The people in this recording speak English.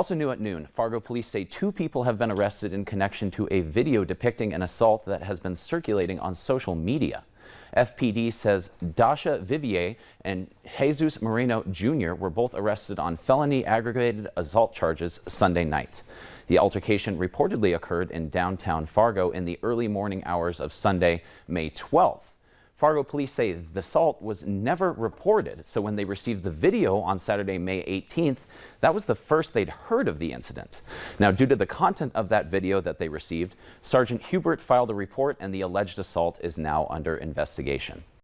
Also new at noon, Fargo police say 2 people have been arrested in connection to a video depicting an assault that has been circulating on social media. FPD says Dasha Vivier and Jesus Moreno Jr. were both arrested on felony aggravated assault charges Sunday night. The altercation reportedly occurred in downtown Fargo in the early morning hours of Sunday, May 12th. Fargo police say the assault was never reported, so when they received the video on Saturday, May 18th, that was the first they'd heard of the incident. Now, due to the content of that video that they received, Sergeant Hubert filed a report and the alleged assault is now under investigation.